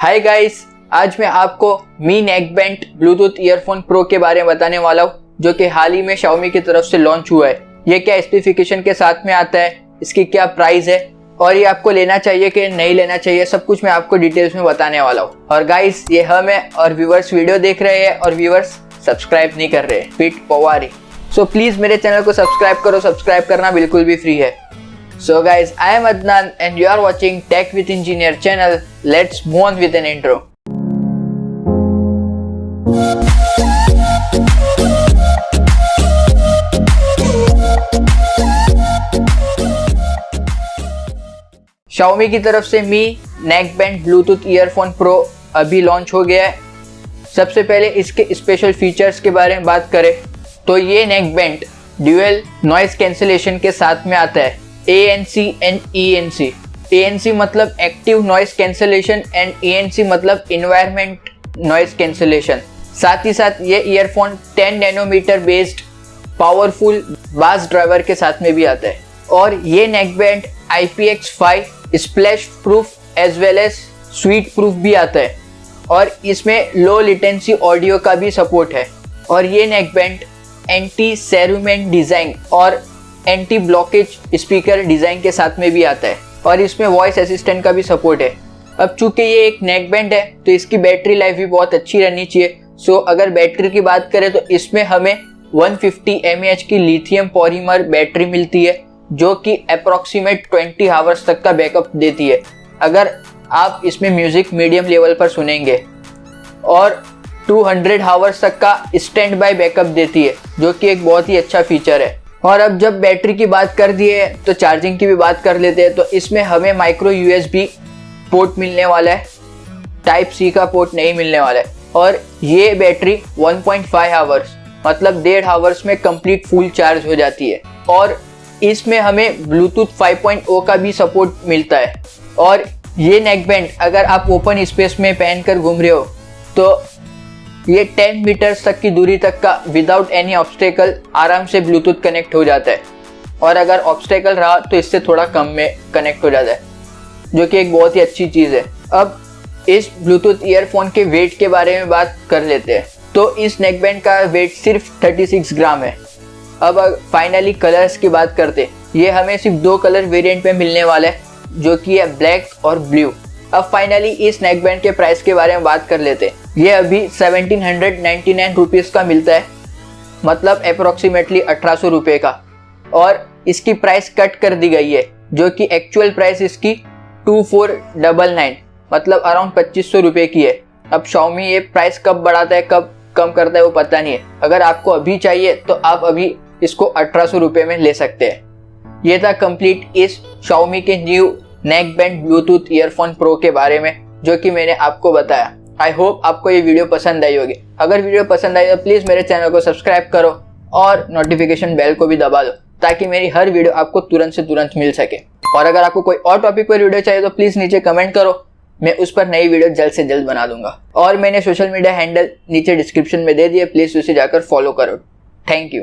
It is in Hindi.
हाय गाइस, आज मैं आपको मी नेकबैंड ब्लूटूथ ईयरफोन प्रो के बारे में बताने वाला हूँ, जो कि हाल ही में Xiaomi की तरफ से लॉन्च हुआ है। ये क्या स्पेसिफिकेशन के साथ में आता है, इसकी क्या प्राइस है और ये आपको लेना चाहिए कि नहीं लेना चाहिए, सब कुछ मैं आपको डिटेल्स में बताने वाला हूँ। और गाइस, ये हम है और व्यूवर्स वीडियो देख रहे हैं और व्यूवर्स सब्सक्राइब नहीं कर रहे, फिट पवारी। सो प्लीज मेरे चैनल को सब्सक्राइब करो, सब्सक्राइब करना बिल्कुल भी फ्री है। So guys, I am Adnan and you are watching Tech with Engineer channel. Let's move on with an intro. Xiaomi की तरफ से मी नेकबैंड ब्लूटूथ ईयरफोन प्रो अभी लॉन्च हो गया है। सबसे पहले इसके स्पेशल फीचर्स के बारे में बात करें तो ये नेकबैंड ड्यूअल नॉइज कैंसिलेशन के साथ में आता है, ANC and ENC। ANC मतलब active noise cancellation and ENC मतलब इन्वायरमेंट नॉइज कैंसिलेशन। साथ ही साथ ये earphone 10 nanometre based powerful bass driver के साथ में भी आता है। और ये neckband IPX5 splash proof as well as sweat proof भी आता है और इसमें लो लेटेंसी ऑडियो का भी सपोर्ट है। और ये नेकबैंड एंटी सेरुमेंट डिज़ाइन और एंटी ब्लॉकेज स्पीकर डिज़ाइन के साथ में भी आता है और इसमें वॉइस असिस्टेंट का भी सपोर्ट है। अब चूंकि ये एक नेकबैंड है तो इसकी बैटरी लाइफ भी बहुत अच्छी रहनी चाहिए। सो अगर बैटरी की बात करें तो इसमें हमें 150 mAh की लिथियम पॉलीमर बैटरी मिलती है, जो कि अप्रॉक्सीमेट 20 आवर्स तक का बैकअप देती है अगर आप इसमें म्यूजिक मीडियम लेवल पर सुनेंगे, और 200 आवर्स तक का स्टैंड बाय बैकअप देती है, जो कि एक बहुत ही अच्छा फीचर है। और अब जब बैटरी की बात कर दी है तो चार्जिंग की भी बात कर लेते हैं। तो इसमें हमें माइक्रो USB पोर्ट मिलने वाला है, टाइप C का पोर्ट नहीं मिलने वाला है। और ये बैटरी 1.5 आवर्स मतलब 1.5 आवर्स में कंप्लीट फुल चार्ज हो जाती है। और इसमें हमें ब्लूटूथ 5.0 का भी सपोर्ट मिलता है। और ये नेकबैंड अगर आप ओपन स्पेस में पहन कर घूम रहे हो तो ये 10 मीटर्स तक की दूरी तक का विदाउट एनी ऑब्स्टेकल आराम से ब्लूटूथ कनेक्ट हो जाता है। और अगर ऑब्स्टेकल रहा तो इससे थोड़ा कम में कनेक्ट हो जाता है, जो कि एक बहुत ही अच्छी चीज़ है। अब इस ब्लूटूथ ईयरफोन के वेट के बारे में बात कर लेते हैं। तो इस नेकबैंड का वेट सिर्फ 36 ग्राम है। अब फाइनली कलर्स की बात करते हैं। ये हमें सिर्फ 2 कलर वेरिएंट में मिलने वाला है, जो कि है ब्लैक और ब्लू। अब फाइनली इस नेकबैंड के प्राइस के बारे में बात कर लेते हैं। ये अभी 1799 रुपीज़ का मिलता है, मतलब अप्रोक्सीमेटली 1800 रुपये का। और इसकी प्राइस कट कर दी गई है, जो कि एक्चुअल प्राइस इसकी 2499 मतलब अराउंड 2500 रुपये की है। अब Xiaomi ये प्राइस कब बढ़ाता है कब कम करता है वो पता नहीं है। अगर आपको अभी चाहिए तो आप अभी इसको 1800 रुपये में ले सकते हैं। ये था कंप्लीट इस Xiaomi के new neckband Bluetooth earphone pro के बारे में, जो कि मैंने आपको बताया। आई होप आपको ये वीडियो पसंद आई होगी। अगर वीडियो पसंद आई तो प्लीज़ मेरे चैनल को सब्सक्राइब करो और नोटिफिकेशन बेल को भी दबा दो, ताकि मेरी हर वीडियो आपको तुरंत से तुरंत मिल सके। और अगर आपको कोई और टॉपिक पर वीडियो चाहिए तो प्लीज़ नीचे कमेंट करो, मैं उस पर नई वीडियो जल्द से जल्द बना दूंगा। और मैंने सोशल मीडिया हैंडल नीचे डिस्क्रिप्शन में दे दिए, प्लीज़ उसे जाकर फॉलो करो। Thank you.